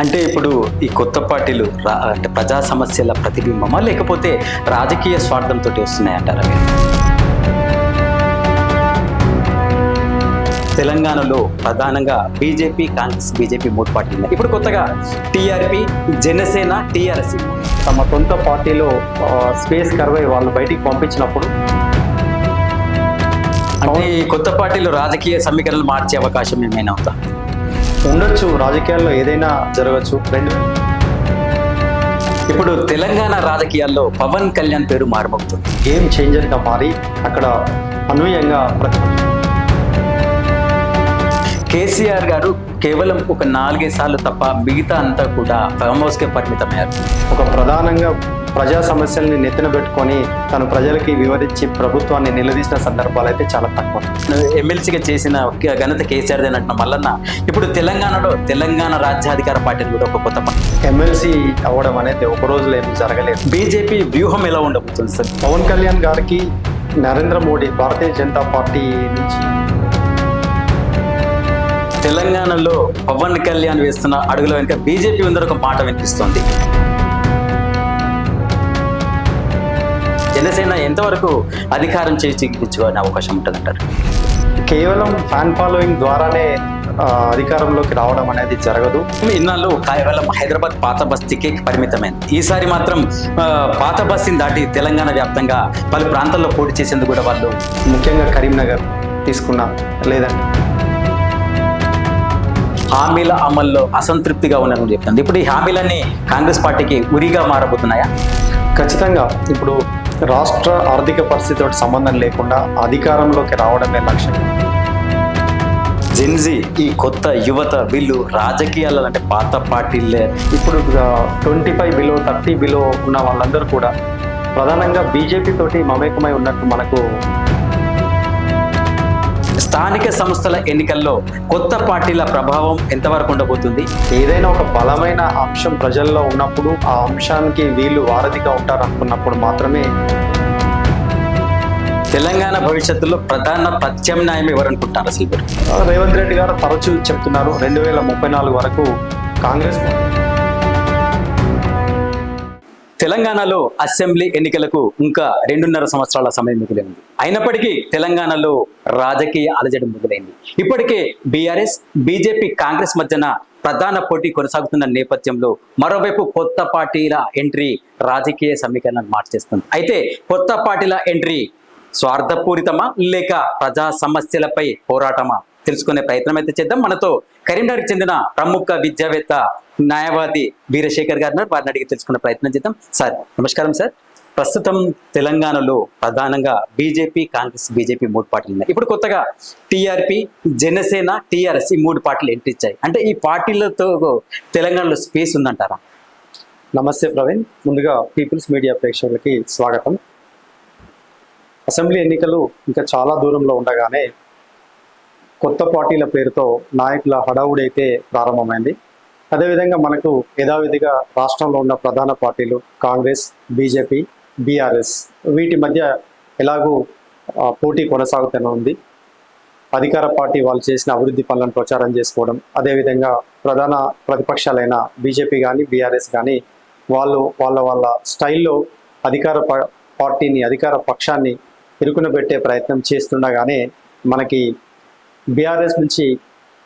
అంటే ఇప్పుడు ఈ కొత్త పార్టీలు అంటే ప్రజా సమస్యల ప్రతిబింబమా లేకపోతే రాజకీయ స్వార్థంతో వస్తున్నాయంటారా మీరు? తెలంగాణలో ప్రధానంగా బీజేపీ, కాంగ్రెస్, బీజేపీ మూడు పార్టీలు ఉన్నాయి. ఇప్పుడు కొత్తగా టీఆర్పీ, జనసేన, టీఆర్ఎస్ తమ సొంత పార్టీలో స్పేస్ కరువై వాళ్ళు బయటికి పంపించినప్పుడు అంటే ఈ కొత్త పార్టీలు రాజకీయ సమీకరణలు మార్చే అవకాశం ఏమైనా ఉందా? ఉండొచ్చు, రాజకీయాల్లో ఏదైనా జరగచ్చు. ఇప్పుడు తెలంగాణ రాజకీయాల్లో పవన్ కళ్యాణ్ పేరు మారబోతుంది. గేమ్ చేంజర్గా మారి అక్కడ అనూహ్యంగా కేసీఆర్ గారు కేవలం ఒక 4 సార్లు తప్ప మిగతా అంతా కూడా ఫామ్ హౌస్కే పరిమితమయ్యారు. ఒక ప్రధానంగా ప్రజా సమస్యల్ని నెత్తిన పెట్టుకొని తను ప్రజలకి వివరించి ప్రభుత్వాన్ని నిలదీసిన సందర్భాలు అయితే చాలా తక్కువ. ఎమ్మెల్సీగా చేసిన ఘనత కేసీఆర్ అంటున్న మల్లన్న ఇప్పుడు తెలంగాణలో తెలంగాణ రాజ్యాధికార పార్టీని కూడా ఒక కొత్త ఎమ్మెల్సీ అవ్వడం అనేది ఒక రోజులో ఏమి జరగలేదు. బీజేపీ వ్యూహం ఎలా ఉండబోతుంది సార్? పవన్ కళ్యాణ్ గారికి నరేంద్ర మోడీ భారతీయ జనతా పార్టీ నుంచి తెలంగాణలో పవన్ కళ్యాణ్ వేస్తున్న అడుగుల వెనుక బీజేపీ ఉందని ఒక మాట వినిపిస్తోంది. జనసేన ఎంతవరకు అధికారం చేజిక్కించుకునే అవకాశం ఉంటుందంటారు? కేవలం ఫ్యాన్ ఫాలోయింగ్ ద్వారానే అధికారంలోకి రావడం అనేది జరగదు. ఇన్నాళ్ళు కేవలం హైదరాబాద్ పాత బస్తీకే పరిమితమైంది. ఈసారి మాత్రం పాత బస్తీని దాటి తెలంగాణ వ్యాప్తంగా పలు ప్రాంతాల్లో పోటీ చేసేందుకు కూడా వాళ్ళు ముఖ్యంగా కరీంనగర్ తీసుకున్నా లేదంటే హామీల అమల్లో అసంతృప్తిగా ఉన్నారని చెప్తుంది. ఇప్పుడు ఈ హామీలన్నీ కాంగ్రెస్ పార్టీకి ఉరిగా మారబోతున్నాయా? ఖచ్చితంగా. ఇప్పుడు రాష్ట్ర ఆర్థిక పరిస్థితితో సంబంధం లేకుండా అధికారంలోకి రావడమే లక్ష్యం. జెన్జీ, ఈ కొత్త యువత వీళ్ళు రాజకీయాలు అంటే పాత పార్టీలే. ఇప్పుడు 25 బిలో 30 బిలో ఉన్న వాళ్ళందరూ కూడా ప్రధానంగా బీజేపీ తోటి మమేకమై ఉన్నట్టు మనకు. స్థానిక సంస్థల ఎన్నికల్లో కొత్త పార్టీల ప్రభావం ఎంతవరకు ఉండబోతుంది? ఏదైనా ఒక బలమైన అంశం ప్రజల్లో ఉన్నప్పుడు ఆ అంశానికి వీళ్ళు వారధిగా ఉంటారు అనుకున్నప్పుడు మాత్రమే. తెలంగాణ భవిష్యత్తులో ప్రధాన ప్రత్యామ్నాయం ఎవరనుకుంటారు అసలు? రేవంత్ రెడ్డి గారు తరచూ చెప్తున్నారు 2034 వరకు కాంగ్రెస్. తెలంగాణలో అసెంబ్లీ ఎన్నికలకు ఇంకా 2.5 సంవత్సరాల సమయం మిగిలి ఉంది. అయినప్పటికీ తెలంగాణలో రాజకీయ అలజడి మొదలైంది. ఇప్పటికే బీఆర్ఎస్, బీజేపీ, కాంగ్రెస్ మధ్యన ప్రధాన పోటీ కొనసాగుతున్న నేపథ్యంలో మరోవైపు కొత్త పార్టీల ఎంట్రీ రాజకీయ సమీకరణను మార్చేస్తుంది. అయితే కొత్త పార్టీల ఎంట్రీ స్వార్థపూరితమా లేక ప్రజా సమస్యలపై పోరాటమా తెలుసుకునే ప్రయత్నం అయితే చేద్దాం. మనతో కరీంనగర్కి చెందిన ప్రముఖ విద్యావేత్త, న్యాయవాది వీరశేఖర్ గారు వారిని అడిగి తెలుసుకునే ప్రయత్నం చేద్దాం. సార్ నమస్కారం. సార్, ప్రస్తుతం తెలంగాణలో ప్రధానంగా బీజేపీ, కాంగ్రెస్, బీజేపీ మూడు పార్టీలు ఉన్నాయి. ఇప్పుడు కొత్తగా టీఆర్పీ, జనసేన, టీఆర్ఎస్ ఈ మూడు పార్టీలు ఎంట్రీ ఇచ్చాయి. అంటే ఈ పార్టీలతో తెలంగాణలో స్పేస్ ఉందంటారా? నమస్తే ప్రవీణ్. ముందుగా పీపుల్స్ మీడియా ప్రేక్షకులకి స్వాగతం. అసెంబ్లీ ఎన్నికలు ఇంకా చాలా దూరంలో ఉండగానే కొత్త పార్టీల పేరుతో నాయకుల హడావుడైతే ప్రారంభమైంది. అదేవిధంగా మనకు యథావిధిగా రాష్ట్రంలో ఉన్న ప్రధాన పార్టీలు కాంగ్రెస్, బీజేపీ, బీఆర్ఎస్ వీటి మధ్య ఎలాగూ పోటీ కొనసాగుతూనే ఉంది. అధికార పార్టీ వాళ్ళు చేసిన అభివృద్ధి పనులను ప్రచారం చేసుకోవడం, అదేవిధంగా ప్రధాన ప్రతిపక్షాలైన బీజేపీ కానీ బీఆర్ఎస్ కానీ వాళ్ళు వాళ్ళ స్టైల్లో అధికార పార్టీని, అధికార పక్షాన్ని ఇరుకున పెట్టే ప్రయత్నం చేస్తుండగానే మనకి బీఆర్ఎస్ నుంచి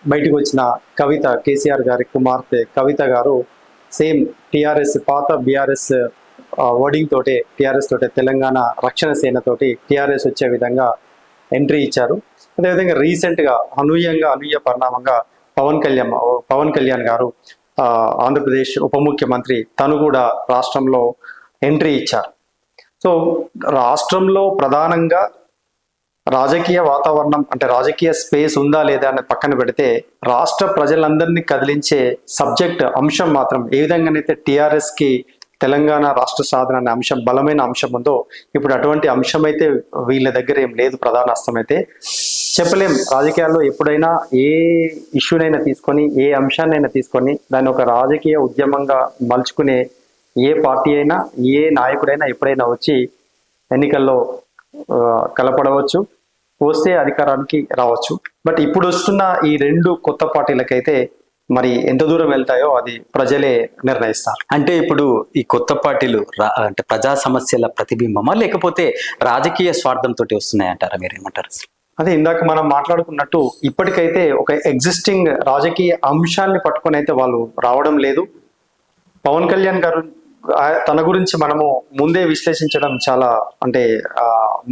బయటకు వచ్చిన కవిత, కేసీఆర్ గారి కుమార్తె కవిత గారు సేమ్ టీఆర్ఎస్ పాత బీఆర్ఎస్ వర్డింగ్ తోటే, టీఆర్ఎస్ తోటే, తెలంగాణ రక్షణ సేన తోటి టీఆర్ఎస్ వచ్చే విధంగా ఎంట్రీ ఇచ్చారు. అదేవిధంగా రీసెంట్గా అనూహ్య పరిణామంగా పవన్ కళ్యాణ్ గారు ఆంధ్రప్రదేశ్ ఉప ముఖ్యమంత్రి తను కూడా రాష్ట్రంలో ఎంట్రీ ఇచ్చారు. సో రాష్ట్రంలో ప్రధానంగా రాజకీయ వాతావరణం అంటే రాజకీయ స్పేస్ ఉందా లేదా అని పక్కన పెడితే రాష్ట్ర ప్రజలందరినీ కదిలించే సబ్జెక్ట్ అంశం మాత్రం ఏ విధంగానైతే టీఆర్ఎస్కి తెలంగాణ రాష్ట్ర సాధన అనే అంశం బలమైన అంశం ఉందో ఇప్పుడు అటువంటి అంశం అయితే వీళ్ళ దగ్గర ఏం లేదు. ప్రధాన అస్తం అయితే చెప్పలేం. రాజకీయాల్లో ఎప్పుడైనా ఏ ఇష్యూనైనా తీసుకొని, ఏ అంశాన్నైనా తీసుకొని దాన్ని ఒక రాజకీయ ఉద్యమంగా మలుచుకునే ఏ పార్టీ అయినా, ఏ నాయకుడైనా ఎప్పుడైనా వచ్చి ఎన్నికల్లో కలపడవచ్చు, వస్తే అధికారానికి రావచ్చు. బట్ ఇప్పుడు వస్తున్న ఈ రెండు కొత్త పార్టీలకైతే మరి ఎంత దూరం వెళ్తాయో అది ప్రజలే నిర్ణయిస్తారు. అంటే ఇప్పుడు ఈ కొత్త పార్టీలు అంటే ప్రజా సమస్యల ప్రతిబింబమా లేకపోతే రాజకీయ స్వార్థంతో వస్తున్నాయంటారా? మీరు ఏమంటారు? అదే ఇందాక మనం మాట్లాడుకున్నట్టు ఇప్పటికైతే ఒక ఎగ్జిస్టింగ్ రాజకీయ అంశాన్ని పట్టుకొని అయితే వాళ్ళు రావడం లేదు. పవన్ కళ్యాణ్ గారు తన గురించి మనము ముందే విశ్లేషించడం చాలా అంటే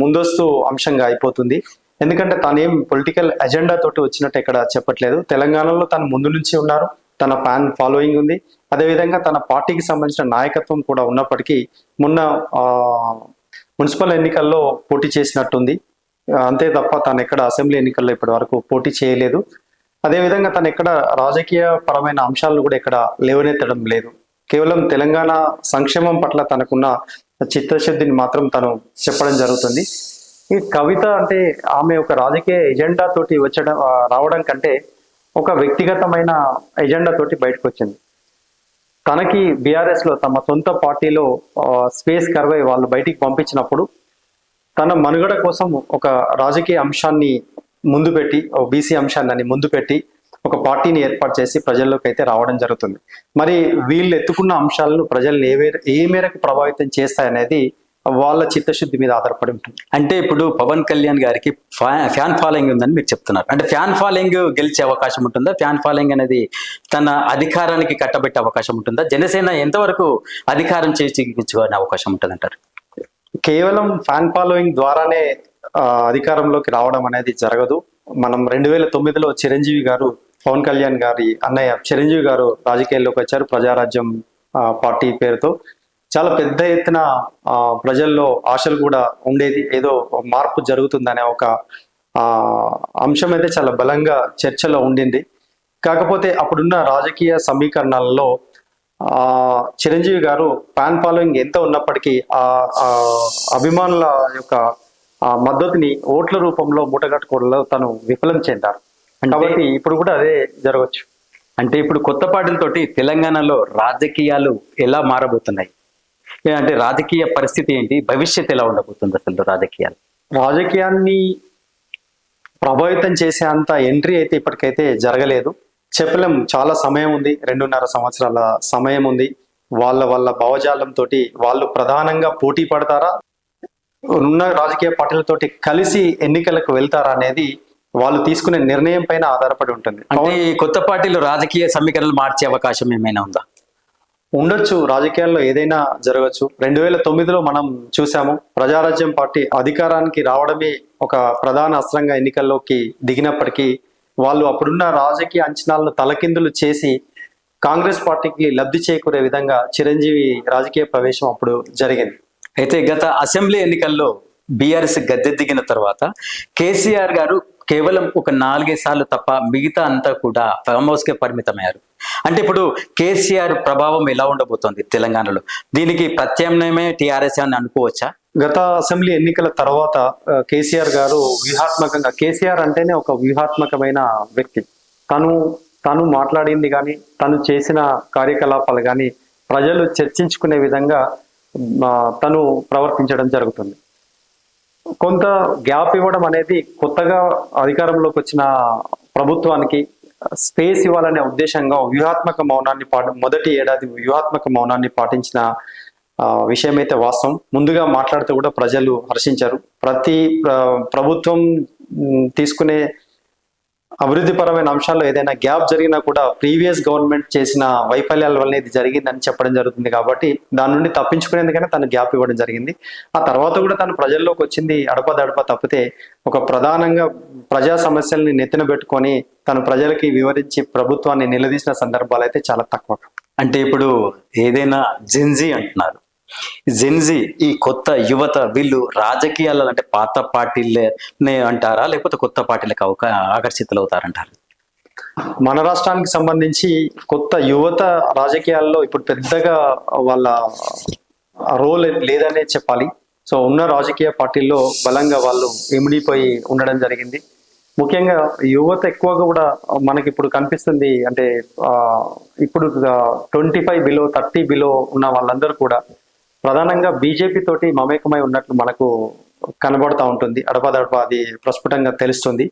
ముందస్తు అంశంగా అయిపోతుంది. ఎందుకంటే తనేం పొలిటికల్ ఎజెండా తోటి వచ్చినట్టు ఇక్కడ చెప్పట్లేదు. తెలంగాణలో తను ముందు నుంచి ఉన్నారు, తన ఫ్యాన్ ఫాలోయింగ్ ఉంది, అదేవిధంగా తన పార్టీకి సంబంధించిన నాయకత్వం కూడా ఉన్నప్పటికీ మొన్న మున్సిపల్ ఎన్నికల్లో పోటీ చేసినట్టుంది. అంతే తప్ప తను ఎక్కడ అసెంబ్లీ ఎన్నికల్లో ఇప్పటి వరకు పోటీ చేయలేదు. అదేవిధంగా తను ఎక్కడ రాజకీయ పరమైన అంశాలను కూడా ఎక్కడ లేవనెత్తడం లేదు. కేవలం తెలంగాణ సంక్షేమం పట్ల తనకున్న చిత్తశుద్ధిని మాత్రం తను చెప్పడం జరుగుతుంది. ఈ కవిత అంటే ఆమె ఒక రాజకీయ ఎజెండా తోటి రావడం కంటే ఒక వ్యక్తిగతమైన ఎజెండా తోటి బయటకు వచ్చింది. తనకి బీఆర్ఎస్ లో తమ సొంత పార్టీలో స్పేస్ కర్వై వాళ్ళు బయటికి పంపించినప్పుడు తన మనుగడ కోసం ఒక రాజకీయ అంశాన్ని ముందు పెట్టి, బీసీ అంశాన్ని ముందు పెట్టి ఒక పార్టీని ఏర్పాటు చేసి ప్రజల్లోకి అయితే రావడం జరుగుతుంది. మరి వీళ్ళు ఎత్తుకున్న అంశాలను ప్రజల్ని ఏ మేరకు ప్రభావితం చేస్తాయనేది వాళ్ళ చిత్తశుద్ధి మీద ఆధారపడి ఉంటుంది. అంటే ఇప్పుడు పవన్ కళ్యాణ్ గారికి ఫ్యాన్ ఫాలోయింగ్ ఉందని మీరు చెప్తున్నారు. అంటే ఫ్యాన్ ఫాలోయింగ్ గెలిచే అవకాశం ఉంటుందా? ఫ్యాన్ ఫాలోయింగ్ అనేది తన అధికారానికి కట్టబెట్టే అవకాశం ఉంటుందా? జనసేన ఎంతవరకు అధికారం చేయించుకునే అవకాశం ఉంటుంది అంటారు? కేవలం ఫ్యాన్ ఫాలోయింగ్ ద్వారానే అధికారంలోకి రావడం అనేది జరగదు. మనం 2009లో చిరంజీవి గారు, పవన్ కళ్యాణ్ గారి అన్నయ్య చిరంజీవి గారు రాజకీయాల్లోకి వచ్చారు ప్రజారాజ్యం పార్టీ పేరుతో. చాలా పెద్ద ఎత్తున ప్రజల్లో ఆశలు కూడా ఉండేది, ఏదో మార్పు జరుగుతుందనే ఒక అంశం అయితే చాలా బలంగా చర్చలో ఉండింది. కాకపోతే అప్పుడున్న రాజకీయ సమీకరణాలలో చిరంజీవి గారు ఫ్యాన్ ఫాలోయింగ్ ఎంత ఉన్నప్పటికీ ఆ అభిమానుల యొక్క మద్దతుని ఓట్ల రూపంలో మూటగట్టుకోవడంలో తను విఫలం చెందారు. కాబట్టి ఇప్పుడు కూడా అదే జరగవచ్చు. అంటే ఇప్పుడు కొత్త పార్టీలతోటి తెలంగాణలో రాజకీయాలు ఎలా మారబోతున్నాయి? అంటే రాజకీయ పరిస్థితి ఏంటి, భవిష్యత్ ఎలా ఉండబోతుంది? అసలు రాజకీయాన్ని ప్రభావితం చేసే అంత ఎంట్రీ అయితే ఇప్పటికైతే జరగలేదు. చెప్పలేం, చాలా సమయం ఉంది, 2.5 సంవత్సరాల సమయం ఉంది. వాళ్ళ భావజాలంతో వాళ్ళు ప్రధానంగా పోటీ పడతారా, ఉన్న రాజకీయ పార్టీలతోటి కలిసి ఎన్నికలకు వెళ్తారా అనేది వాళ్ళు తీసుకునే నిర్ణయం పైన ఆధారపడి ఉంటుంది. అంటే కొత్త పార్టీలు రాజకీయ సమీకరణలు మార్చే అవకాశం ఏమైనా ఉందా? ఉండొచ్చు, రాజకీయాల్లో ఏదైనా జరగచ్చు. 2009లో మనం చూసాము, ప్రజారాజ్యం పార్టీ అధికారానికి రావడమే ఒక ప్రధాన అస్త్రంగా ఎన్నికల్లోకి దిగినప్పటికీ వాళ్ళు అప్పుడున్న రాజకీయ అంచనాలను తలకిందులు చేసి కాంగ్రెస్ పార్టీకి లబ్ధి చేకూరే విధంగా చిరంజీవి రాజకీయ ప్రవేశం అప్పుడు జరిగింది. అయితే గత అసెంబ్లీ ఎన్నికల్లో బీఆర్ఎస్ గద్దె దిగిన తర్వాత కేసీఆర్ గారు కేవలం ఒక 4 సార్లు తప్ప మిగతా అంతా కూడా ఫామ్ హౌస్ కే పరిమితమయ్యారు. అంటే ఇప్పుడు కేసీఆర్ ప్రభావం ఎలా ఉండబోతోంది తెలంగాణలో? దీనికి ప్రత్యామ్నాయమే టీఆర్ఎస్ అని అనుకోవచ్చా? గత అసెంబ్లీ ఎన్నికల తర్వాత కేసీఆర్ గారు వ్యూహాత్మకంగా, కేసీఆర్ అంటేనే ఒక వ్యూహాత్మకమైన వ్యక్తి. తను మాట్లాడింది కానీ, తను చేసిన కార్యకలాపాలు కానీ ప్రజలు చర్చించుకునే విధంగా తను ప్రవర్తించడం జరుగుతుంది. కొంత గ్యాప్ ఇవ్వడం అనేది కొత్తగా అధికారంలోకి వచ్చిన ప్రభుత్వానికి స్పేస్ ఇవ్వాలనే ఉద్దేశంగా వ్యూహాత్మక మౌనాన్ని మొదటి ఏడాది వ్యూహాత్మక మౌనాన్ని పాటించిన విషయం అయితే వాస్తవం. ముందుగా మాట్లాడుతూ కూడా ప్రజలు హర్షించారు. ప్రతి ప్రభుత్వం తీసుకునే అభివృద్ధి పరమైన అంశాల్లో ఏదైనా గ్యాప్ జరిగినా కూడా ప్రీవియస్ గవర్నమెంట్ చేసిన వైఫల్యాల వల్ల ఇది జరిగిందని చెప్పడం జరుగుతుంది. కాబట్టి దాని నుండి తప్పించుకునేందుకైనా తను గ్యాప్ ఇవ్వడం జరిగింది. ఆ తర్వాత కూడా తను ప్రజల్లోకి వచ్చింది అడపదడప తప్పితే ఒక ప్రధానంగా ప్రజా సమస్యల్ని నెత్తిన పెట్టుకొని తను ప్రజలకి వివరించి ప్రభుత్వాన్ని నిలదీసిన సందర్భాలు అయితే చాలా తక్కువ. అంటే ఇప్పుడు ఏదైనా జెన్జీ అంటున్నారు, జెన్జీ ఈ కొత్త యువత వీళ్ళు రాజకీయాలు అంటే పాత పార్టీలనే అంటారా, లేకపోతే కొత్త పార్టీలకు ఆకర్షితులు అవుతారంటారు? మన రాష్ట్రానికి సంబంధించి కొత్త యువత రాజకీయాల్లో ఇప్పుడు పెద్దగా వాళ్ళ రోల్ లేదనే చెప్పాలి. సో ఉన్న రాజకీయ పార్టీల్లో బలంగా వాళ్ళు ఇమిడిపోయి ఉండడం జరిగింది. ముఖ్యంగా యువత ఎక్కువగా కూడా మనకి ఇప్పుడు కనిపిస్తుంది. అంటే ఇప్పుడు 25 బిలో 30 బిలో ఉన్న వాళ్ళందరూ కూడా ప్రధానంగా బీజేపీ తోటి మమేకమై ఉన్నట్లు మనకు కనబడతా ఉంటుంది. అడపదడప అది ప్రస్ఫుటంగా తెలుస్తుంది.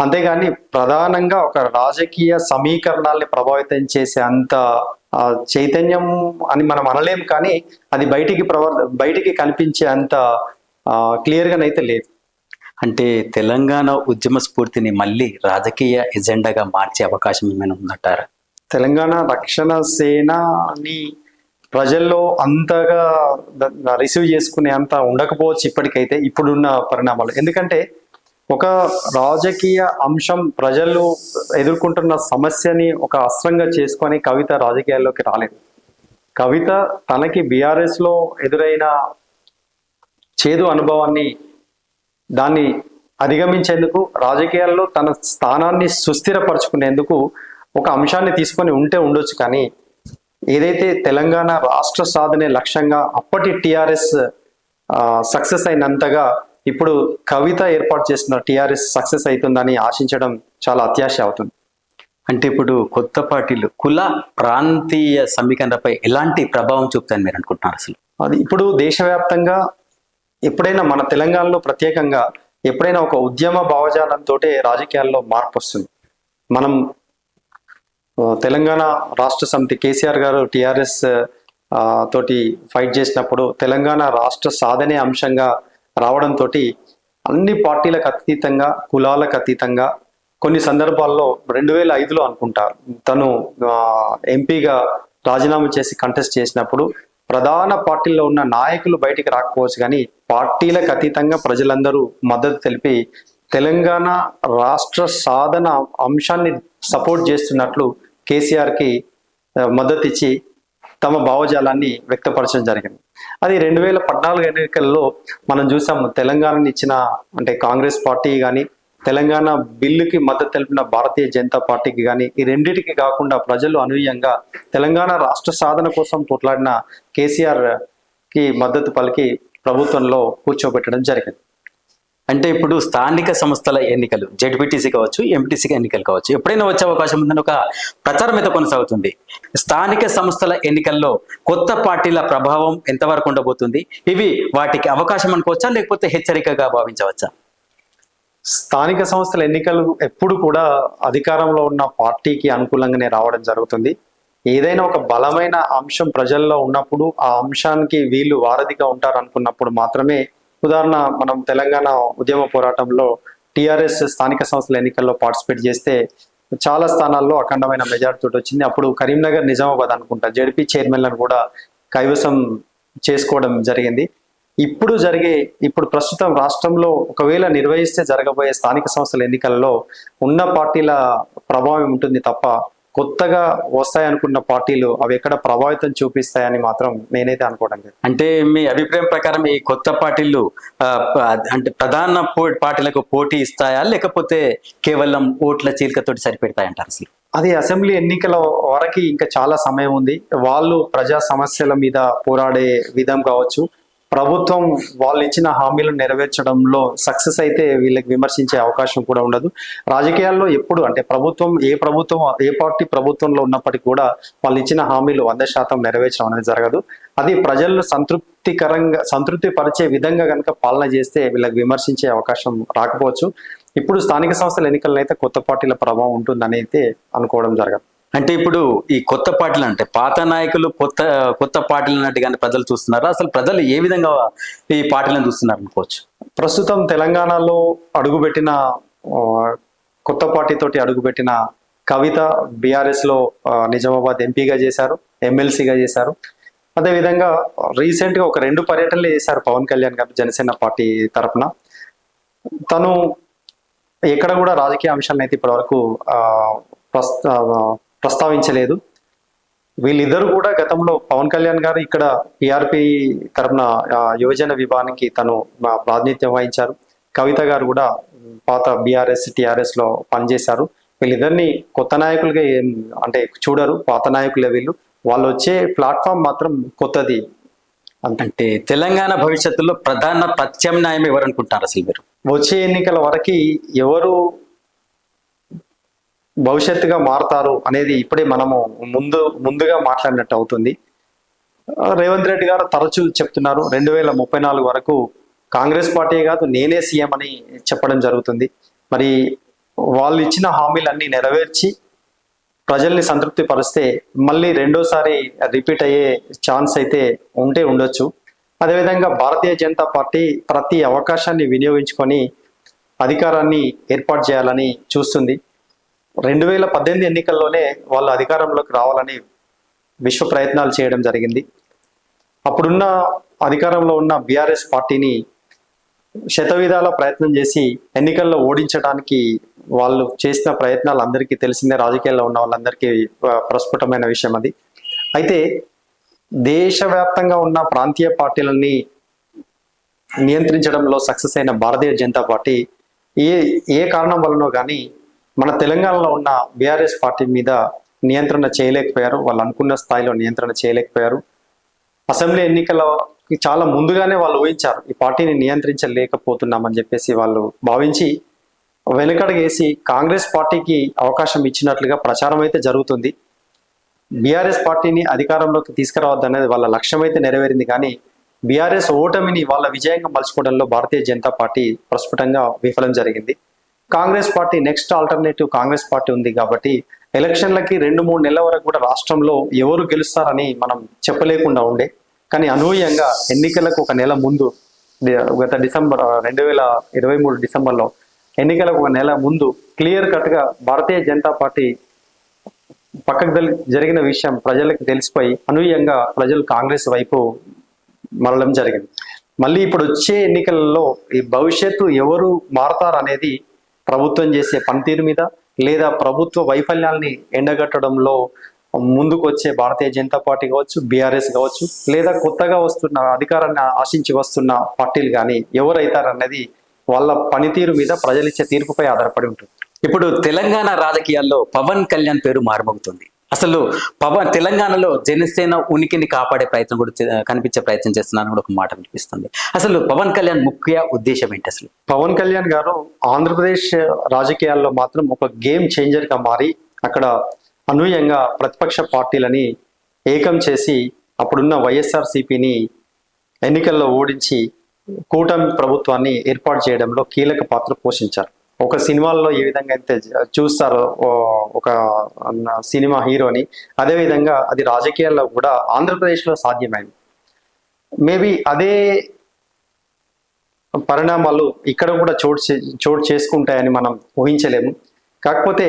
అంతేగాని ప్రధానంగా ఒక రాజకీయ సమీకరణాల్ని ప్రభావితం చేసే అంత చైతన్యం అని మనం అనలేం, కానీ అది బయటికి కనిపించే అంత క్లియర్గానైతే లేదు. అంటే తెలంగాణ ఉద్యమ స్ఫూర్తిని మళ్ళీ రాజకీయ ఎజెండాగా మార్చే అవకాశం ఏమైనా ఉందంటారా? తెలంగాణ రక్షణ సేనని ప్రజల్లో అంతగా రిసీవ్ చేసుకునే అంత ఉండకపోవచ్చు ఇప్పటికైతే, ఇప్పుడున్న పరిణామాలు. ఎందుకంటే ఒక రాజకీయ అంశం ప్రజలు ఎదుర్కొంటున్న సమస్యని ఒక అస్త్రంగా చేసుకొని కవిత రాజకీయాల్లోకి రాలేదు. కవిత తనకి బీఆర్ఎస్ లో ఎదురైన చేదు అనుభవాన్ని దాన్ని అధిగమించేందుకు, రాజకీయాల్లో తన స్థానాన్ని సుస్థిరపరచుకునేందుకు ఒక అంశాన్ని తీసుకొని ఉండొచ్చు, కానీ ఏదైతే తెలంగాణ రాష్ట్ర సాధనే లక్ష్యంగా అప్పటి టిఆర్ఎస్ సక్సెస్ అయినంతగా ఇప్పుడు కవిత ఏర్పాటు చేసిన టిఆర్ఎస్ సక్సెస్ అవుతుందని ఆశించడం చాలా అత్యాశ అవుతుంది. అంటే ఇప్పుడు కొత్త పార్టీలు కుల ప్రాంతీయ సమీకరణపై ఎలాంటి ప్రభావం చూపుతాయని మీరు అనుకుంటున్నారు అసలు? అది ఇప్పుడు దేశవ్యాప్తంగా ఎప్పుడైనా మన తెలంగాణలో ప్రత్యేకంగా ఎప్పుడైనా ఒక ఉద్యమ భావజాలంతో రాజకీయాల్లో మార్పు వస్తుంది. మనం తెలంగాణ రాష్ట్ర సమితి కేసీఆర్ గారు టిఆర్ఎస్ తోటి ఫైట్ చేసినప్పుడు తెలంగాణ రాష్ట్ర సాధనే అంశంగా రావడంతో అన్ని పార్టీలకు అతీతంగా, కులాలకు అతీతంగా, కొన్ని సందర్భాల్లో 2005లో అనుకుంటా తను ఎంపీగా రాజీనామా చేసి కంటెస్ట్ చేసినప్పుడు ప్రధాన పార్టీల్లో ఉన్న నాయకులు బయటికి రాకపోవచ్చు, కానీ పార్టీలకు అతీతంగా ప్రజలందరూ మద్దతు తెలిపి తెలంగాణ రాష్ట్ర సాధన అంశాన్ని సపోర్ట్ చేస్తున్నట్లు కేసీఆర్కి మద్దతు ఇచ్చి తమ భావజాలాన్ని వ్యక్తపరచడం జరిగింది. అది 2014 ఎన్నికల్లో మనం చూసాము. తెలంగాణని ఇచ్చిన అంటే కాంగ్రెస్ పార్టీ కానీ, తెలంగాణ బిల్లుకి మద్దతు తెలిపిన భారతీయ జనతా పార్టీకి కానీ, ఈ రెండింటికి కాకుండా ప్రజలు అనూహ్యంగా తెలంగాణ రాష్ట్ర సాధన కోసం పోట్లాడిన కేసీఆర్ కి మద్దతు పలికి ప్రభుత్వంలో కూర్చోబెట్టడం జరిగింది. అంటే ఇప్పుడు స్థానిక సంస్థల ఎన్నికలు, జెడ్పీటీసీ కావచ్చు, ఎంపీటీసీ ఎన్నికలు కావచ్చు, ఎప్పుడైనా వచ్చే అవకాశం ఉందని ఒక ప్రచారం అయితే కొనసాగుతుంది. స్థానిక సంస్థల ఎన్నికల్లో కొత్త పార్టీల ప్రభావం ఎంతవరకు ఉండబోతుంది? ఇవి వాటికి అవకాశం అనుకోవచ్చా, లేకపోతే హెచ్చరికగా భావించవచ్చా? స్థానిక సంస్థల ఎన్నికలు ఎప్పుడు కూడా అధికారంలో ఉన్న పార్టీకి అనుకూలంగానే రావడం జరుగుతుంది. ఏదైనా ఒక బలమైన అంశం ప్రజల్లో ఉన్నప్పుడు ఆ అంశానికి వీళ్ళు వారధిగా ఉంటారు అనుకున్నప్పుడు మాత్రమే. ఉదాహరణ, మనం తెలంగాణ ఉద్యమ పోరాటంలో టిఆర్ఎస్ స్థానిక సంస్థల ఎన్నికల్లో పార్టిసిపేట్ చేస్తే చాలా స్థానాల్లో అఖండమైన మెజార్టీ తోటి వచ్చింది. అప్పుడు కరీంనగర్, నిజామాబాద్ అనుకుంటా జెడ్పీ చైర్మన్లను కూడా కైవసం చేసుకోవడం జరిగింది. ఇప్పుడు ప్రస్తుతం రాష్ట్రంలో ఒకవేళ నిర్వహిస్తే జరగబోయే స్థానిక సంస్థల ఎన్నికల్లో ఉన్న పార్టీల ప్రభావం ఉంటుంది తప్ప కొత్తగా వస్తాయనుకున్న పార్టీలు అవి ఎక్కడ ప్రభావితం చూపిస్తాయని మాత్రం నేనైతే అనుకోవడం లేదు. అంటే మీ అభిప్రాయం ప్రకారం ఈ కొత్త పార్టీలు అంటే ప్రధాన పార్టీలకు పోటీ ఇస్తాయా, లేకపోతే కేవలం ఓట్ల చీలికతోటి సరిపెడతాయంటారు అసలు? అది అసెంబ్లీ ఎన్నికల వరకు ఇంకా చాలా సమయం ఉంది. వాళ్ళు ప్రజా సమస్యల మీద పోరాడే విధం కావచ్చు, ప్రభుత్వం వాళ్ళు ఇచ్చిన హామీలను నెరవేర్చడంలో సక్సెస్ అయితే వీళ్ళకి విమర్శించే అవకాశం కూడా ఉండదు. రాజకీయాల్లో ఎప్పుడు అంటే ఏ పార్టీ ప్రభుత్వంలో ఉన్నప్పటికీ కూడా వాళ్ళు ఇచ్చిన హామీలు 100% నెరవేర్చడం అనేది జరగదు. అది ప్రజలను సంతృప్తి పరిచే విధంగా కనుక పాలన చేస్తే వీళ్ళకి విమర్శించే అవకాశం రాకపోవచ్చు. ఇప్పుడు స్థానిక సంస్థల ఎన్నికల్లో అయితే కొత్త పార్టీల ప్రభావం ఉంటుందని అయితే అనుకోవడం జరగదు. అంటే ఇప్పుడు ఈ కొత్త పార్టీలు అంటే పాత నాయకులు కొత్త పార్టీలు అన్నట్టుగానే ప్రజలు చూస్తున్నారు. అసలు ప్రజలు ఏ విధంగా ఈ పార్టీలను చూస్తున్నారు అనుకోవచ్చు? ప్రస్తుతం తెలంగాణలో అడుగుపెట్టిన కొత్త పార్టీ తోటి అడుగుపెట్టిన కవిత బీఆర్ఎస్ లో నిజామాబాద్ ఎంపీగా చేశారు, ఎమ్మెల్సీగా చేశారు. అదేవిధంగా రీసెంట్ గా ఒక 2 పర్యటనలు చేశారు పవన్ కళ్యాణ్ గారు జనసేన పార్టీ తరఫున. తను ఎక్కడ కూడా రాజకీయ అంశాలను అయితే ఇప్పటివరకు ప్రస్తావించలేదు. వీళ్ళిద్దరు కూడా గతంలో పవన్ కళ్యాణ్ గారు ఇక్కడ టీఆర్పీ తరఫున యువజన విభాగానికి తను ప్రాతినిధ్యం వహించారు. కవిత గారు కూడా పాత బీఆర్ఎస్ టీఆర్ఎస్ లో పనిచేశారు. వీళ్ళిద్దరిని కొత్త నాయకులుగా అంటే చూడరు, పాత నాయకులే వీళ్ళు. వాళ్ళు వచ్చే ప్లాట్ఫామ్ మాత్రం కొత్తది. అంటే తెలంగాణ భవిష్యత్తులో ప్రధాన ప్రత్యామ్నాయం ఎవరు అనుకుంటారు అసలు మీరు? వచ్చే ఎన్నికల వరకు ఎవరు భవిష్యత్తుగా మారతారు అనేది ఇప్పుడే మనము ముందుగా మాట్లాడినట్టు అవుతుంది. రేవంత్ రెడ్డి గారు తరచూ చెప్తున్నారు 2034 వరకు కాంగ్రెస్ పార్టీ కాదు నేనే సీఎం అని చెప్పడం జరుగుతుంది. మరి వాళ్ళు ఇచ్చిన హామీలన్నీ నెరవేర్చి ప్రజల్ని సంతృప్తి పరిస్తే మళ్ళీ రెండోసారి రిపీట్ అయ్యే ఛాన్స్ అయితే ఉండొచ్చు. అదేవిధంగా భారతీయ జనతా పార్టీ ప్రతి అవకాశాన్ని వినియోగించుకొని అధికారాన్ని ఏర్పాటు చేయాలని చూస్తుంది. 2018 ఎన్నికల్లోనే వాళ్ళు అధికారంలోకి రావాలని విశ్వ ప్రయత్నాలు చేయడం జరిగింది. అప్పుడున్న అధికారంలో ఉన్న బీఆర్ఎస్ పార్టీని శతవిధాల ప్రయత్నం చేసి ఎన్నికల్లో ఓడించడానికి వాళ్ళు చేసిన ప్రయత్నాలు అందరికీ తెలిసిందే, రాజకీయాల్లో ఉన్న వాళ్ళందరికీ ప్రస్ఫుటమైన విషయం అది. అయితే దేశవ్యాప్తంగా ఉన్న ప్రాంతీయ పార్టీలని నియంత్రించడంలో సక్సెస్ అయిన భారతీయ జనతా పార్టీ ఏ కారణం వలనో కానీ మన తెలంగాణలో ఉన్న బీఆర్ఎస్ పార్టీ మీద నియంత్రణ చేయలేకపోయారు. వాళ్ళు అనుకున్న స్థాయిలో నియంత్రణ చేయలేకపోయారు. అసెంబ్లీ ఎన్నికలకి చాలా ముందుగానే వాళ్ళు ఊహించారు ఈ పార్టీని నియంత్రించలేకపోతున్నామని చెప్పేసి వాళ్ళు భావించి వెనకడుగేసి కాంగ్రెస్ పార్టీకి అవకాశం ఇచ్చినట్లుగా ప్రచారం అయితే జరుగుతుంది. బీఆర్ఎస్ పార్టీని అధికారంలోకి తీసుకురావద్దనేది వాళ్ళ లక్ష్యం అయితే నెరవేరింది, కానీ బీఆర్ఎస్ ఓటమిని వాళ్ళ విజయంగా మలుచుకోవడంలో భారతీయ జనతా పార్టీ ప్రస్ఫుటంగా విఫలం జరిగింది. Congress party next alternative Congress party ఉంది కాబట్టి ఎలక్షన్లకి 2-3 నెలల వరకు కూడా రాష్ట్రంలో ఎవరు గెలుస్తారని మనం చెప్పలేకుండా ఉండే. కానీ అనూహ్యంగా ఎన్నికలకు ఒక నెల ముందు, గత డిసెంబర్ 2023 డిసెంబర్లో ఎన్నికలకు ఒక నెల ముందు క్లియర్ కట్గా భారతీయ జనతా పార్టీ పక్కకు జరిగిన విషయం ప్రజలకు తెలిసిపోయి అనూహ్యంగా ప్రజలు కాంగ్రెస్ వైపు మరలడం జరిగింది. మళ్ళీ ఇప్పుడు వచ్చే ఎన్నికలలో ఈ భవిష్యత్తు ఎవరు మారతారనేది ప్రభుత్వం చేసే పనితీరు మీద, లేదా ప్రభుత్వ వైఫల్యాల్ని ఎండగట్టడంలో ముందుకు వచ్చే భారతీయ జనతా పార్టీ కావచ్చు, బీఆర్ఎస్ కావచ్చు, లేదా కొత్తగా వస్తున్న అధికారాన్ని ఆశించి వస్తున్న పార్టీలు కానీ ఎవరైతారన్నది వాళ్ళ పనితీరు మీద ప్రజలిచ్చే తీర్పుపై ఆధారపడి ఉంటుంది. ఇప్పుడు తెలంగాణ రాజకీయాల్లో పవన్ కళ్యాణ్ పేరు మారుమోగుతుంది. అసలు తెలంగాణలో జనసేన ఉనికిని కాపాడే ప్రయత్నం కూడా కనిపించే ప్రయత్నం చేస్తున్నారని కూడా ఒక మాట వినిపిస్తుంది. అసలు పవన్ కళ్యాణ్ ముఖ్య ఉద్దేశం ఏంటి? అసలు పవన్ కళ్యాణ్ గారు ఆంధ్రప్రదేశ్ రాజకీయాల్లో మాత్రం ఒక గేమ్ చేంజర్ గా మారి అక్కడ అనూహ్యంగా ప్రతిపక్ష పార్టీలని ఏకం చేసి అప్పుడున్న వైఎస్ఆర్సీపీని ఎన్నికల్లో ఓడించి కూటమి ప్రభుత్వాన్ని ఏర్పాటు చేయడంలో కీలక పాత్ర పోషించారు. ఒక సినిమాల్లో ఏ విధంగా అయితే చూస్తారో ఒక సినిమా హీరోని, అదేవిధంగా అది రాజకీయాల్లో కూడా ఆంధ్రప్రదేశ్లో సాధ్యమైంది. మేబీ అదే పరిణామాలు ఇక్కడ కూడా చోటు చేసుకుంటాయని మనం ఊహించలేము. కాకపోతే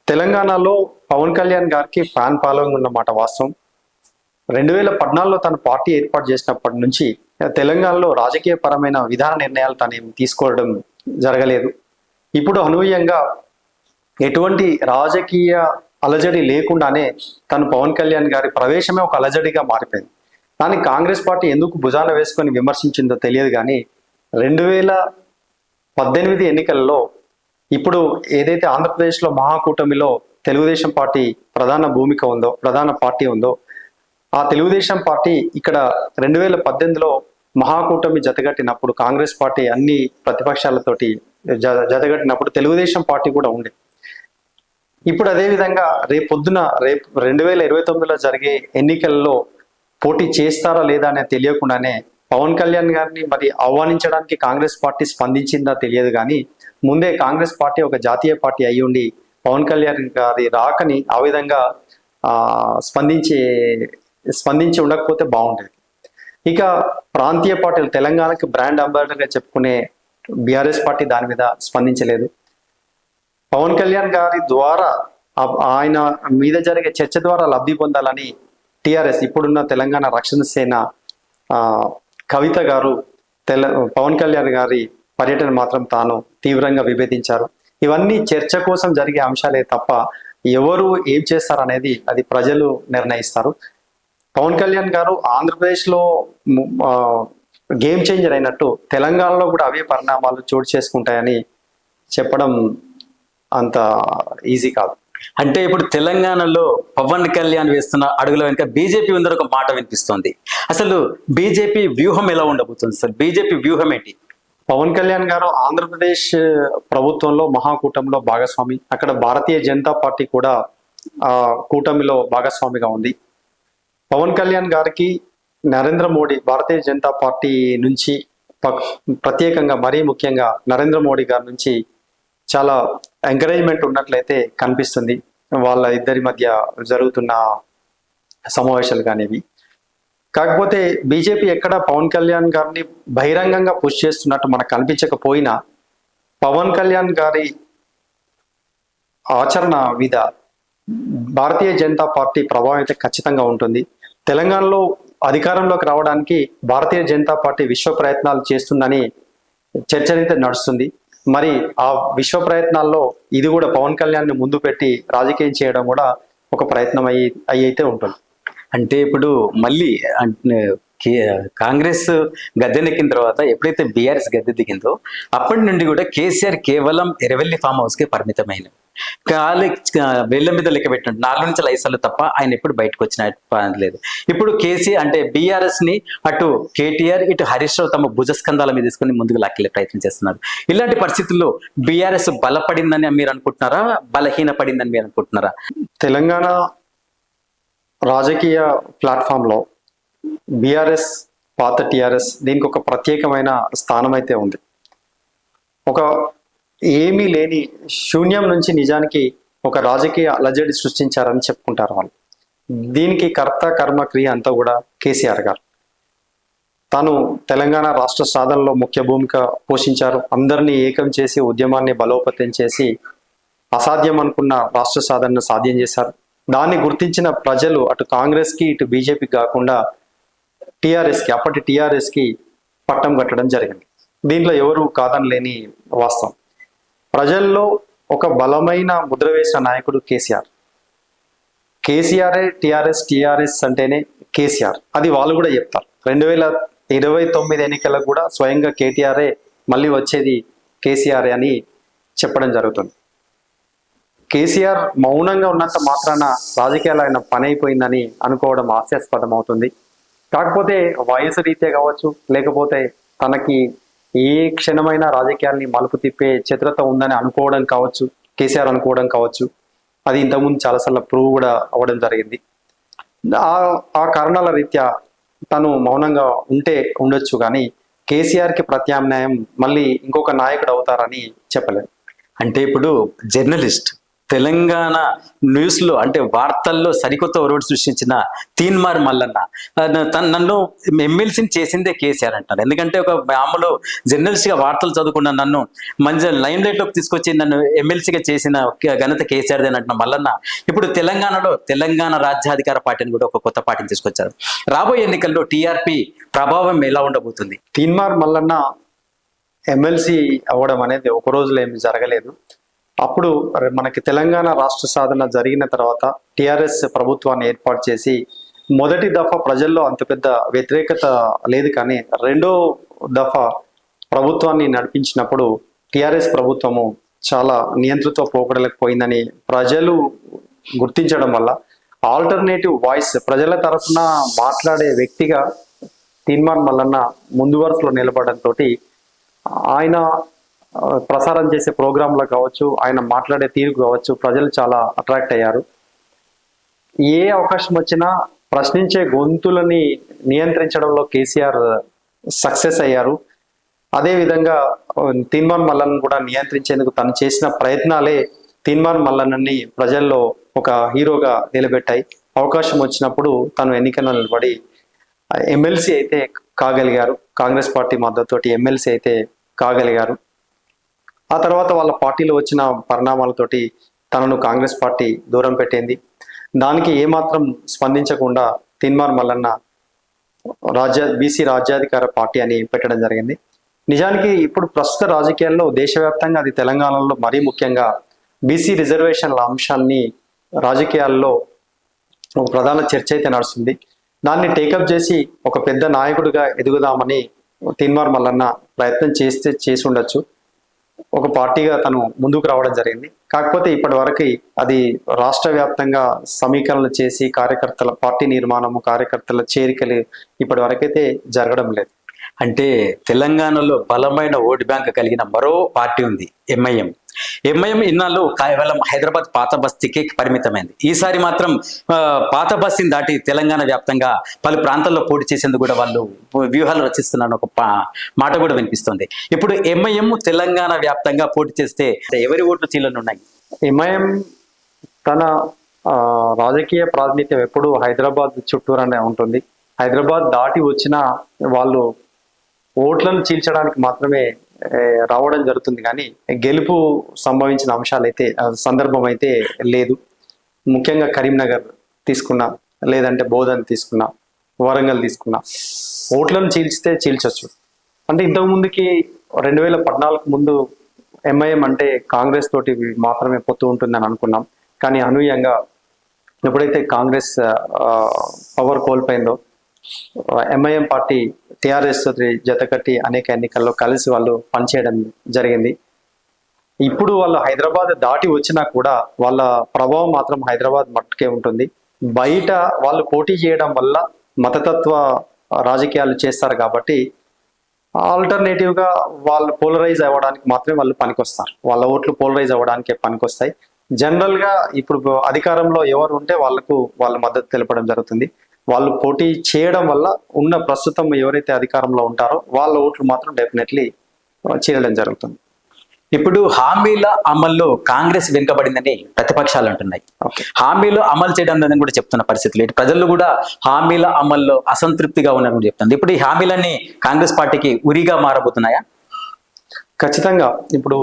తెలంగాణలో పవన్ కళ్యాణ్ గారికి ఫ్యాన్ ఫాలోయింగ్ ఉన్నమాట వాస్తవం. 2014లో తన పార్టీ ఏర్పాటు చేసినప్పటి నుంచి తెలంగాణలో రాజకీయ పరమైన విధాన నిర్ణయాలు తను తీసుకోవడం జరగలేదు. ఇప్పుడు అనూహ్యంగా ఎటువంటి రాజకీయ అలజడి లేకుండానే తను పవన్ కళ్యాణ్ గారి ప్రవేశమే ఒక అలజడిగా మారిపోయింది. కానీ కాంగ్రెస్ పార్టీ ఎందుకు భుజాన వేసుకొని విమర్శించిందో తెలియదు, కానీ 2018 ఎన్నికల్లో ఇప్పుడు ఏదైతే ఆంధ్రప్రదేశ్లో మహాకూటమిలో తెలుగుదేశం పార్టీ ప్రధాన పార్టీ ఉందో ఆ తెలుగుదేశం పార్టీ ఇక్కడ 2018లో మహాకూటమి జతగట్టినప్పుడు కాంగ్రెస్ పార్టీ అన్ని ప్రతిపక్షాలతోటి జతగట్టినప్పుడు తెలుగుదేశం పార్టీ కూడా ఉంది. ఇప్పుడు అదేవిధంగా రేపు 2029లో జరిగే ఎన్నికల్లో పోటీ చేస్తారా లేదా అనేది తెలియకుండానే పవన్ కళ్యాణ్ గారిని మరి ఆహ్వానించడానికి కాంగ్రెస్ పార్టీ స్పందించిందా తెలియదు, కానీ ముందే కాంగ్రెస్ పార్టీ ఒక జాతీయ పార్టీ అయి ఉండి పవన్ కళ్యాణ్ గారి రాకని ఆ విధంగా స్పందించి ఉండకపోతే బాగుండేది. ఇక ప్రాంతీయ పార్టీలు తెలంగాణకి బ్రాండ్ అంబాసిడర్గా చెప్పుకునే బీఆర్ఎస్ పార్టీ దాని మీద స్పందించలేదు. పవన్ కళ్యాణ్ గారి ద్వారా ఆయన మీద జరిగే చర్చ ద్వారా లబ్ధి పొందాలని టిఆర్ఎస్ ఇప్పుడున్న తెలంగాణ రక్షణ సేన కవిత గారు పవన్ కళ్యాణ్ గారి పర్యటన మాత్రం తాను తీవ్రంగా విభేదించారు. ఇవన్నీ చర్చ కోసం జరిగే అంశాలే తప్ప ఎవరు ఏం చేస్తారనేది అది ప్రజలు నిర్ణయిస్తారు. పవన్ కళ్యాణ్ గారు ఆంధ్రప్రదేశ్లో గేమ్ చేంజర్ అయినట్టు తెలంగాణలో కూడా అవే పరిణామాలు చోటు చేసుకుంటాయని చెప్పడం అంత ఈజీ కాదు. అంటే ఇప్పుడు తెలంగాణలో పవన్ కళ్యాణ్ వేస్తున్న అడుగుల వెనుక బీజేపీ ఉందని ఒక మాట వినిపిస్తోంది. అసలు బీజేపీ వ్యూహం ఎలా ఉండబోతుంది సార్? బీజేపీ వ్యూహం ఏంటి? పవన్ కళ్యాణ్ గారు ఆంధ్రప్రదేశ్ ప్రభుత్వంలో మహాకూటమిలో భాగస్వామి. అక్కడ భారతీయ జనతా పార్టీ కూడా కూటమిలో భాగస్వామిగా ఉంది. పవన్ కళ్యాణ్ గారికి నరేంద్ర మోడీ భారతీయ జనతా పార్టీ నుంచి ప్రత్యేకంగా మరీ ముఖ్యంగా నరేంద్ర మోడీ గారి నుంచి చాలా ఎంకరేజ్మెంట్ ఉన్నట్లయితే కనిపిస్తుంది వాళ్ళ ఇద్దరి మధ్య జరుగుతున్న సమావేశాలు కానివి. కాకపోతే బీజేపీ ఎక్కడ పవన్ కళ్యాణ్ గారిని బహిరంగంగా పుష్ చేస్తున్నట్టు మనకు కనిపించకపోయినా పవన్ కళ్యాణ్ గారి ఆచరణ మీద భారతీయ జనతా పార్టీ ప్రభావం అయితే ఖచ్చితంగా ఉంటుంది. తెలంగాణలో అధికారంలోకి రావడానికి భారతీయ జనతా పార్టీ విశ్వ ప్రయత్నాలు చేస్తుందని చర్చ అయితే నడుస్తుంది. మరి ఆ విశ్వ ప్రయత్నాల్లో ఇది కూడా పవన్ కళ్యాణ్ని ముందు పెట్టి రాజకీయం చేయడం కూడా ఒక ప్రయత్నం అయితే ఉంటుంది. అంటే ఇప్పుడు మళ్ళీ కాంగ్రెస్ గద్దెనెక్కిన తర్వాత ఎప్పుడైతే బీఆర్ఎస్ గద్దె దిగిందో అప్పటి నుండి కూడా కేసీఆర్ కేవలం ఎరవెల్లి ఫామ్ హౌస్ కి పరిమితమైన వేళ్ల మీద లెక్క పెట్టినట్టు 4 నుంచి 5 సార్లు తప్ప ఆయన ఎప్పుడు బయటకు వచ్చిన పని లేదు. ఇప్పుడు కేసీఆర్ అంటే బీఆర్ఎస్ ని అటు కేటీఆర్ ఇటు హరీష్ రావు తమ భుజస్కంధాల మీద తీసుకుని ముందుకు లాక్కెళ్లే ప్రయత్నం చేస్తున్నారు. ఇలాంటి పరిస్థితుల్లో బీఆర్ఎస్ బలపడిందని మీరు అనుకుంటున్నారా, బలహీన పడిందని మీరు అనుకుంటున్నారా? తెలంగాణ రాజకీయ ప్లాట్ఫామ్లో బీఆర్ఎస్ పాత టీఆర్ఎస్ దీనికి ఒక ప్రత్యేకమైన స్థానం అయితే ఉంది. ఒక ఏమీ లేని శూన్యం నుంచి నిజానికి ఒక రాజకీయ అలజడి సృష్టించారని చెప్పుకుంటారు వాళ్ళు. దీనికి కర్త కర్మ క్రియ అంతా కూడా కేసీఆర్ గారు. తాను తెలంగాణ రాష్ట్ర సాధనలో ముఖ్య భూమిక పోషించారు. అందరినీ ఏకం చేసి ఉద్యమాన్ని బలోపేతం చేసి అసాధ్యం అనుకున్న రాష్ట్ర సాధనను సాధ్యం చేశారు. దాన్ని గుర్తించిన ప్రజలు అటు కాంగ్రెస్కి ఇటు బీజేపీకి కాకుండా టీఆర్ఎస్కి అప్పటి టీఆర్ఎస్కి పట్టం కట్టడం జరిగింది. దీంట్లో ఎవరు కాదనలేని వాస్తవం. ప్రజల్లో ఒక బలమైన ముద్ర వేసిన నాయకుడు కేసీఆర్. కేసీఆరే టీఆర్ఎస్, టీఆర్ఎస్ అంటేనే కేసీఆర్, అది వాళ్ళు కూడా చెప్తారు. 2029 ఎన్నికలకు కూడా స్వయంగా కేటీఆర్ఏ మళ్ళీ వచ్చేది కేసీఆర్ అని చెప్పడం జరుగుతుంది. కేసీఆర్ మౌనంగా ఉన్నంత మాత్రాన రాజకీయాలు ఆయన పని అయిపోయిందని అనుకోవడం హాస్యాస్పదం అవుతుంది. కాకపోతే వయసు రీత్యా కావచ్చు, లేకపోతే తనకి ఏ క్షణమైన రాజకీయాల్ని మలుపు తిప్పే చతురత ఉందని అనుకోవడం కావచ్చు, కేసీఆర్ అనుకోవడం కావచ్చు, అది ఇంతకుముందు చాలాసార్లు ప్రూవ్ కూడా అవ్వడం జరిగింది. ఆ కారణాల రీత్యా తను మౌనంగా ఉండొచ్చు, కానీ కేసీఆర్కి ప్రత్యామ్నాయం మళ్ళీ ఇంకొక నాయకుడు అవుతారని చెప్పలేదు. అంటే ఇప్పుడు జర్నలిస్ట్ తెలంగాణ న్యూస్ లో అంటే వార్తల్లో సరికొత్త ఒరవడి సృష్టించిన తీన్మార్ మల్లన్న నన్ను ఎమ్మెల్సీని చేసిందే కేసీఆర్ అంటారు. ఎందుకంటే ఒక మామూలు జర్నలిస్ట్ గా వార్తలు చదువుకున్న నన్ను మంచి లైమ్ లైట్ లోకి తీసుకొచ్చి నన్ను ఎమ్మెల్సీగా చేసిన ఘనత కేసీఆర్ అని అంటున్న మల్లన్న ఇప్పుడు తెలంగాణలో తెలంగాణ రాజ్యాధికార పార్టీని కూడా ఒక కొత్త పార్టీని తీసుకొచ్చారు. రాబోయే ఎన్నికల్లో టీఆర్పీ ప్రభావం ఎలా ఉండబోతుంది? తీన్మార్ మల్లన్న ఎమ్మెల్సీ అవ్వడం అనేది ఒక రోజులో ఏమి జరగలేదు. అప్పుడు మనకి తెలంగాణ రాష్ట్ర సాధన జరిగిన తర్వాత టీఆర్ఎస్ ప్రభుత్వాన్ని ఏర్పాటు చేసి మొదటి దఫా ప్రజల్లో అంత పెద్ద వ్యతిరేకత లేదు, కానీ రెండో దఫా ప్రభుత్వాన్ని నడిపించినప్పుడు టీఆర్ఎస్ ప్రభుత్వము చాలా నియంత్రిత పోకడలేకపోయిందని ప్రజలు గుర్తించడం వల్ల ఆల్టర్నేటివ్ వాయిస్ ప్రజల తరఫున మాట్లాడే వ్యక్తిగా తీన్మార్ మల్లన్న ముందు వరుసలో నిలబడంతో ఆయన ప్రసారం చేసే ప్రోగ్రాంలో కావచ్చు, ఆయన మాట్లాడే తీరు కావచ్చు, ప్రజలు చాలా అట్రాక్ట్ అయ్యారు. ఏ అవకాశం వచ్చినా ప్రశ్నించే గొంతులని నియంత్రించడంలో కేసీఆర్ సక్సెస్ అయ్యారు. అదేవిధంగా తీన్మార్ మల్లన్న కూడా నియంత్రించేందుకు తను చేసిన ప్రయత్నాలే తీన్మార్ మల్లన్నని ప్రజల్లో ఒక హీరోగా నిలబెట్టాయి. అవకాశం వచ్చినప్పుడు తను ఎన్నికల్లో నిలబడి ఎమ్మెల్సీ అయితే కాగలిగారు. కాంగ్రెస్ పార్టీ మద్దతుతోటి ఎమ్మెల్సీ అయితే కాగలిగారు. ఆ తర్వాత వాళ్ళ పార్టీలో వచ్చిన పరిణామాలతోటి తనను కాంగ్రెస్ పార్టీ దూరం పెట్టింది. దానికి ఏమాత్రం స్పందించకుండా తీన్మార్ మల్లన్న బీసీ రాజ్యాధికార పార్టీ అని పెట్టడం జరిగింది. నిజానికి ఇప్పుడు ప్రస్తుత రాజకీయాల్లో దేశవ్యాప్తంగా, అది తెలంగాణలో మరీ ముఖ్యంగా బీసీ రిజర్వేషన్ల అంశాన్ని రాజకీయాల్లో ఒక ప్రధాన చర్చ అయితే నడుస్తుంది. దాన్ని టేకప్ చేసి ఒక పెద్ద నాయకుడిగా ఎదుగుదామని తీన్మార్ మల్లన్న ప్రయత్నం చేసి ఉండొచ్చు. ఒక పార్టీగా తను ముందుకు రావడం జరిగింది. కాకపోతే ఇప్పటి వరకు అది రాష్ట్ర వ్యాప్తంగా సమీకరణ చేసి కార్యకర్తల పార్టీ నిర్మాణము, కార్యకర్తల చేరికలు ఇప్పటి వరకైతే జరగడం లేదు. అంటే తెలంగాణలో బలమైన ఓటు బ్యాంక్ కలిగిన మరో పార్టీ ఉంది, ఎంఐఎం. ఎంఐఎం ఇన్నాళ్ళు కేవలం హైదరాబాద్ పాత బస్తీకే పరిమితమైంది. ఈసారి మాత్రం పాత బస్తీని దాటి తెలంగాణ వ్యాప్తంగా పలు ప్రాంతాల్లో పోటీ చేసేందుకు కూడా వాళ్ళు వ్యూహాలు రచిస్తున్నారని ఒక మాట కూడా వినిపిస్తుంది. ఇప్పుడు ఎంఐఎం తెలంగాణ వ్యాప్తంగా పోటీ చేస్తే ఎవరి ఓట్లు చీలనున్నాయి? ఎంఐఎం తన రాజకీయ ప్రాతినిధ్యం ఎప్పుడు హైదరాబాద్ చుట్టూరానే ఉంటుంది. హైదరాబాద్ దాటి వచ్చిన వాళ్ళు ఓట్లను చీల్చడానికి మాత్రమే రావడం జరుగుతుంది, కానీ గెలుపు సంభవించిన అంశాలైతే సందర్భం అయితే లేదు. ముఖ్యంగా కరీంనగర్ తీసుకున్నా, లేదంటే బోధన్ తీసుకున్నా, వరంగల్ తీసుకున్నా, ఓట్లను చీల్చితే చీల్చొచ్చు. అంటే ఇంతకుముందుకి 2014 ముందు ఎంఐఎం అంటే కాంగ్రెస్ తోటి మాత్రమే పొత్తు ఉంటుందని అనుకున్నాం. కానీ అనూహ్యంగా ఎప్పుడైతే కాంగ్రెస్ పవర్ కోల్పోయిందో ఎంఐఎం పార్టీ టిఆర్ఎస్ తోటి జతకట్టి అనేక ఎన్నికల్లో కలిసి వాళ్ళు పనిచేయడం జరిగింది. ఇప్పుడు వాళ్ళు హైదరాబాద్ దాటి వచ్చినా కూడా వాళ్ళ ప్రభావం మాత్రం హైదరాబాద్ మట్టుకే ఉంటుంది. బయట వాళ్ళు పోటీ చేయడం వల్ల మతతత్వ రాజకీయాలు చేస్తారు కాబట్టి ఆల్టర్నేటివ్గా వాళ్ళు పోలరైజ్ అవ్వడానికి మాత్రమే వాళ్ళు పనికొస్తారు. వాళ్ళ ఓట్లు పోలరైజ్ అవ్వడానికే పనికొస్తాయి. జనరల్గా ఇప్పుడు అధికారంలో ఎవరు ఉంటే వాళ్ళ మద్దతు తెలపడం జరుగుతుంది. వాళ్ళు పోటీ చేయడం వల్ల ఉన్న ప్రస్తుతం ఎవరైతే అధికారంలో ఉంటారో వాళ్ళ ఓట్లు మాత్రం డెఫినెట్లీ చీలడం జరుగుతుంది. ఇప్పుడు హామీల అమల్లో కాంగ్రెస్ వెనుకబడిందని ప్రతిపక్షాలు అంటున్నాయి. హామీలు అమలు చేయడం లేదని కూడా చెప్తున్న పరిస్థితులు, ఇటు ప్రజలు కూడా హామీల అమల్లో అసంతృప్తిగా ఉన్నారని చెప్తుంది. ఇప్పుడు ఈ హామీలన్నీ కాంగ్రెస్ పార్టీకి ఉరిగా మారబోతున్నాయా? ఖచ్చితంగా. ఇప్పుడు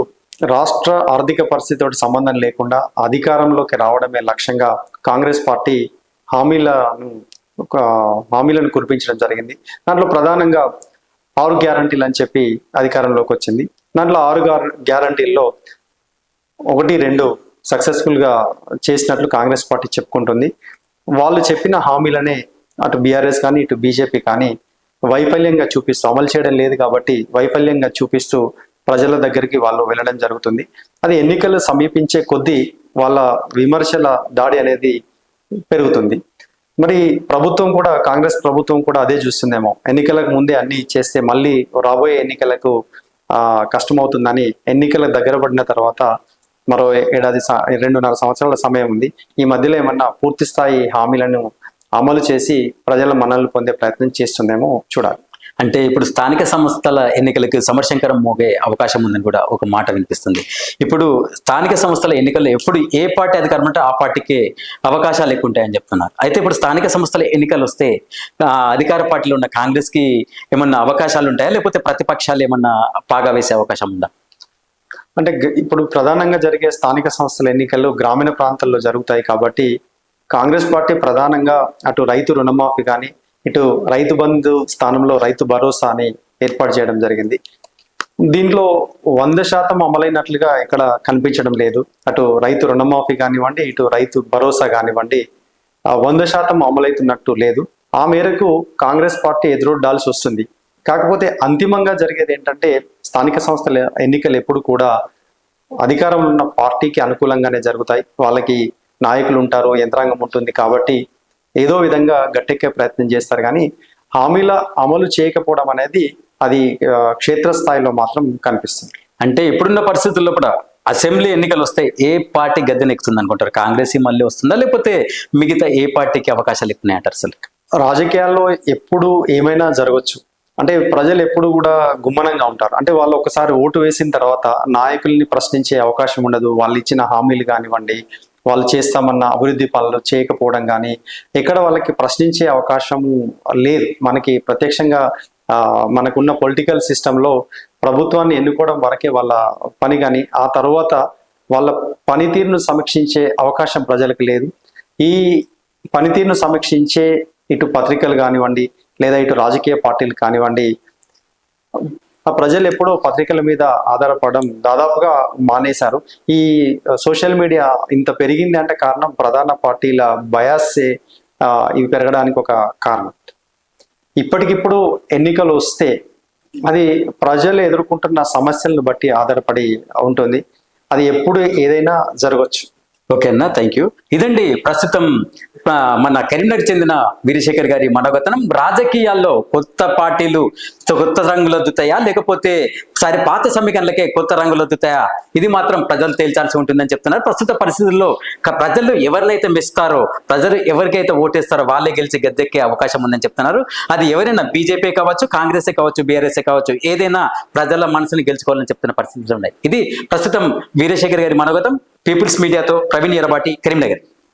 రాష్ట్ర ఆర్థిక పరిస్థితితో సంబంధం లేకుండా అధికారంలోకి రావడమే లక్ష్యంగా కాంగ్రెస్ పార్టీ హామీలను కురిపించడం జరిగింది. దాంట్లో ప్రధానంగా 6 గ్యారంటీలు అని చెప్పి అధికారంలోకి వచ్చింది. దాంట్లో 6 గ్యారంటీల్లో 1-2 సక్సెస్ఫుల్గా చేసినట్లు కాంగ్రెస్ పార్టీ చెప్పుకుంటుంది. వాళ్ళు చెప్పిన హామీలనే అటు బీఆర్ఎస్ కానీ ఇటు బీజేపీ కానీ వైఫల్యంగా చూపిస్తూ, అమలు చేయడం లేదు కాబట్టి వైఫల్యంగా చూపిస్తూ ప్రజల దగ్గరికి వాళ్ళు వెళ్ళడం జరుగుతుంది. అది ఎన్నికలు సమీపించే కొద్దీ వాళ్ళ విమర్శల దాడి అనేది పెరుగుతుంది. మరి ప్రభుత్వం కూడా, కాంగ్రెస్ ప్రభుత్వం కూడా అదే చూస్తుందేమో. ఎన్నికలకు ముందే అన్ని చేస్తే మళ్ళీ రాబోయే ఎన్నికలకు కష్టమవుతుందని ఎన్నికల దగ్గర పడిన తర్వాత మరో 2.5 సంవత్సరాల సమయం ఉంది. ఈ మధ్యలో ఏమన్నా పూర్తి స్థాయి హామీలను అమలు చేసి ప్రజల మన్ననలు పొందే ప్రయత్నం చేస్తుందేమో చూడాలి. అంటే ఇప్పుడు స్థానిక సంస్థల ఎన్నికలకు సమరశంకరం మోగే అవకాశం ఉందని కూడా ఒక మాట వినిపిస్తుంది. ఇప్పుడు స్థానిక సంస్థల ఎన్నికల్లో ఎప్పుడు ఏ పార్టీ అధికారం అంటే ఆ పార్టీకి అవకాశాలు ఎక్కువ ఉంటాయని చెప్తున్నారు. అయితే ఇప్పుడు స్థానిక సంస్థల ఎన్నికలు వస్తే అధికార పార్టీలో ఉన్న కాంగ్రెస్ కి ఏమన్నా అవకాశాలు ఉంటాయా, లేకపోతే ప్రతిపక్షాలు ఏమన్నా పాగా వేసే అవకాశం ఉందా? అంటే ఇప్పుడు ప్రధానంగా జరిగే స్థానిక సంస్థల ఎన్నికలు గ్రామీణ ప్రాంతాల్లో జరుగుతాయి కాబట్టి కాంగ్రెస్ పార్టీ ప్రధానంగా అటు రైతు రుణమాఫీ కానీ, ఇటు రైతు బంధు స్థానంలో రైతు భరోసా అని ఏర్పాటు చేయడం జరిగింది. దీంట్లో 100% అమలైనట్లుగా ఇక్కడ కనిపించడం లేదు. అటు రైతు రుణమాఫీ కానివ్వండి, ఇటు రైతు భరోసా కానివ్వండి 100% అమలవుతున్నట్టు లేదు. ఆ మేరకు కాంగ్రెస్ పార్టీ ఎదురొడ్డాల్సి వస్తుంది. కాకపోతే అంతిమంగా జరిగేది ఏంటంటే స్థానిక సంస్థల ఎన్నికలు ఎప్పుడు కూడా అధికారంలో ఉన్న పార్టీకి అనుకూలంగానే జరుగుతాయి. వాళ్ళకి నాయకులు ఉంటారు, యంత్రాంగం ఉంటుంది కాబట్టి ఏదో విధంగా గట్టెక్కే ప్రయత్నం చేస్తారు. కానీ హామీల అమలు చేయకపోవడం అనేది అది క్షేత్రస్థాయిలో మాత్రం కనిపిస్తుంది. అంటే ఇప్పుడున్న పరిస్థితుల్లో కూడా అసెంబ్లీ ఎన్నికలు వస్తే ఏ పార్టీ గద్దెనెక్కుతుంది అనుకుంటారు? కాంగ్రెస్ మళ్ళీ వస్తుందా, లేకపోతే మిగతా ఏ పార్టీకి అవకాశాలు ఎక్కువ అంటారు? అసలు రాజకీయాల్లో ఎప్పుడు ఏమైనా జరగవచ్చు. అంటే ప్రజలు ఎప్పుడు కూడా గుమ్మనంగా ఉంటారు. అంటే వాళ్ళు ఒకసారి ఓటు వేసిన తర్వాత నాయకుల్ని ప్రశ్నించే అవకాశం ఉండదు. వాళ్ళు ఇచ్చిన హామీలు కానివ్వండి, వాళ్ళు చేస్తామన్న అభివృద్ధి పనులు చేయకపోవడం కానీ ఎక్కడ వాళ్ళకి ప్రశ్నించే అవకాశం లేదు. మనకి ప్రత్యక్షంగా మనకున్న పొలిటికల్ సిస్టంలో ప్రభుత్వాన్ని ఎన్నుకోవడం వరకే వాళ్ళ పని, కానీ ఆ తర్వాత వాళ్ళ పనితీరును సమీక్షించే అవకాశం ప్రజలకు లేదు. ఈ పనితీరును సమీక్షించే ఇటు పత్రికలు కానివ్వండి, లేదా ఇటు రాజకీయ పార్టీలు కానివ్వండి, ఆ ప్రజలు ఎప్పుడో పత్రికల మీద ఆధారపడడం దాదాపుగా మానేశారు. ఈ సోషల్ మీడియా ఇంత పెరిగింది అంటే కారణం ప్రధాన పార్టీల బయాసే ఇవి పెరగడానికి ఒక కారణం. ఇప్పటికిప్పుడు ఎన్నికలు వస్తే అది ప్రజలు ఎదుర్కొంటున్న సమస్యలను బట్టి ఆధారపడి ఉంటుంది. అది ఎప్పుడు ఏదైనా జరగవచ్చు. ఓకే అన్న, థ్యాంక్ యూ. ఇదండి ప్రస్తుతం మన కరీంనగర్ చెందిన వీరశేఖర్ గారి మనోగతనం. రాజకీయాల్లో కొత్త పార్టీలు కొత్త రంగులొద్దుతాయా, లేకపోతే సరే పాత సమీకరణలకే కొత్త రంగులొద్దుతాయా, ఇది మాత్రం ప్రజలు తేల్చాల్సి ఉంటుందని చెప్తున్నారు. ప్రస్తుత పరిస్థితుల్లో ప్రజలు ఎవరినైతే మెస్తారో, ప్రజలు ఎవరికైతే ఓటేస్తారో వాళ్ళే గెలిచి గద్దెక్కే అవకాశం ఉందని చెప్తున్నారు. అది ఎవరైనా బీజేపీ కావచ్చు, కాంగ్రెస్ కావచ్చు, బీఆర్ఎస్ కావచ్చు, ఏదైనా ప్రజల మనసుని గెలుచుకోవాలని చెప్తున్న పరిస్థితులు ఉన్నాయి. ఇది ప్రస్తుతం వీరశేఖర్ గారి మనోగతం. పీపుల్స్ మీడియాతో ప్రవీణ్ ఎరబాటి, కరీంనగర్.